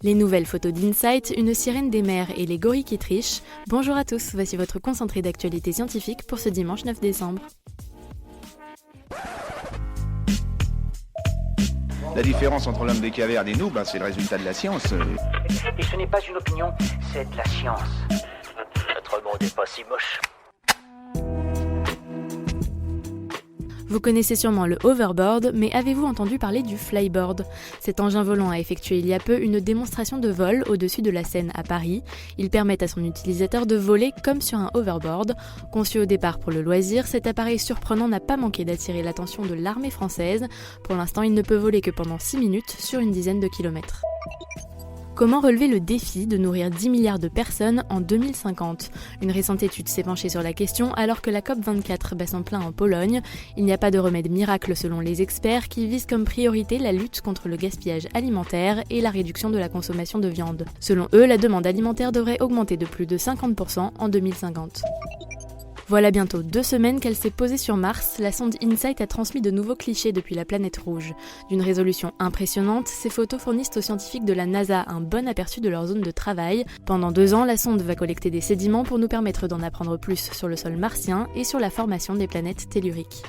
Les nouvelles photos d'Insight, une sirène des mers et les gorilles qui trichent. Bonjour à tous, voici votre concentré d'actualité scientifique pour ce dimanche 9 décembre. La différence entre l'homme des cavernes et nous, c'est le résultat de la science. Et ce n'est pas une opinion, c'est de la science. Notre monde n'est pas si moche. Vous connaissez sûrement le hoverboard, mais avez-vous entendu parler du flyboard ? Cet engin volant a effectué il y a peu une démonstration de vol au-dessus de la Seine à Paris. Il permet à son utilisateur de voler comme sur un hoverboard. Conçu au départ pour le loisir, cet appareil surprenant n'a pas manqué d'attirer l'attention de l'armée française. Pour l'instant, il ne peut voler que pendant 6 minutes sur une dizaine de kilomètres. Comment relever le défi de nourrir 10 milliards de personnes en 2050 ? Une récente étude s'est penchée sur la question alors que la COP24 bat son plein en Pologne. Il n'y a pas de remède miracle selon les experts qui visent comme priorité la lutte contre le gaspillage alimentaire et la réduction de la consommation de viande. Selon eux, la demande alimentaire devrait augmenter de plus de 50% en 2050. Voilà bientôt 2 semaines qu'elle s'est posée sur Mars, la sonde InSight a transmis de nouveaux clichés depuis la planète rouge. D'une résolution impressionnante, ces photos fournissent aux scientifiques de la NASA un bon aperçu de leur zone de travail. Pendant 2 ans, la sonde va collecter des sédiments pour nous permettre d'en apprendre plus sur le sol martien et sur la formation des planètes telluriques.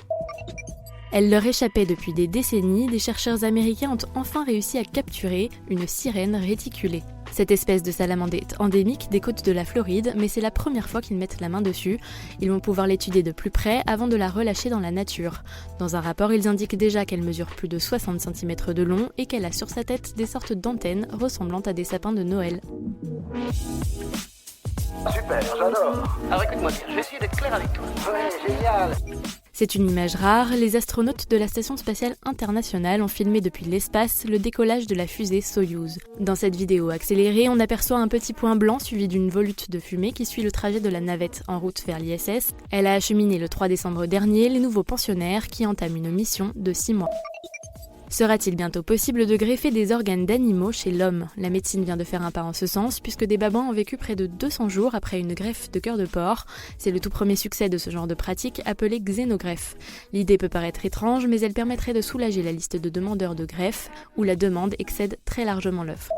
Elle leur échappait depuis des décennies, des chercheurs américains ont enfin réussi à capturer une sirène réticulée. Cette espèce de salamandre est endémique des côtes de la Floride, mais c'est la première fois qu'ils mettent la main dessus. Ils vont pouvoir l'étudier de plus près avant de la relâcher dans la nature. Dans un rapport, ils indiquent déjà qu'elle mesure plus de 60 cm de long et qu'elle a sur sa tête des sortes d'antennes ressemblant à des sapins de Noël. Super, j'adore. Alors écoute-moi bien, je vais essayer d'être clair avec toi. Ouais, génial. C'est une image rare, les astronautes de la Station spatiale internationale ont filmé depuis l'espace le décollage de la fusée Soyouz. Dans cette vidéo accélérée, on aperçoit un petit point blanc suivi d'une volute de fumée qui suit le trajet de la navette en route vers l'ISS. Elle a acheminé le 3 décembre dernier les nouveaux pensionnaires qui entament une mission de 6 mois. Sera-t-il bientôt possible de greffer des organes d'animaux chez l'homme ? La médecine vient de faire un pas en ce sens puisque des babans ont vécu près de 200 jours après une greffe de cœur de porc. C'est le tout premier succès de ce genre de pratique appelé xénogreffe. L'idée peut paraître étrange mais elle permettrait de soulager la liste de demandeurs de greffe où la demande excède très largement l'offre.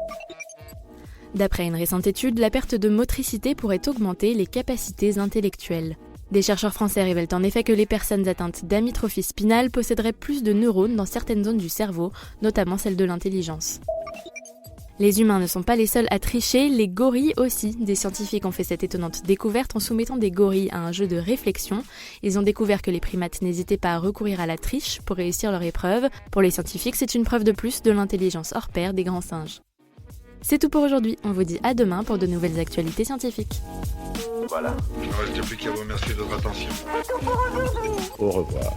D'après une récente étude, la perte de motricité pourrait augmenter les capacités intellectuelles. Des chercheurs français révèlent en effet que les personnes atteintes d'amyotrophie spinale posséderaient plus de neurones dans certaines zones du cerveau, notamment celle de l'intelligence. Les humains ne sont pas les seuls à tricher, les gorilles aussi. Des scientifiques ont fait cette étonnante découverte en soumettant des gorilles à un jeu de réflexion. Ils ont découvert que les primates n'hésitaient pas à recourir à la triche pour réussir leur épreuve. Pour les scientifiques, c'est une preuve de plus de l'intelligence hors pair des grands singes. C'est tout pour aujourd'hui, on vous dit à demain pour de nouvelles actualités scientifiques. Voilà. Il ne reste plus qu'à vous remercier de votre attention. Au revoir.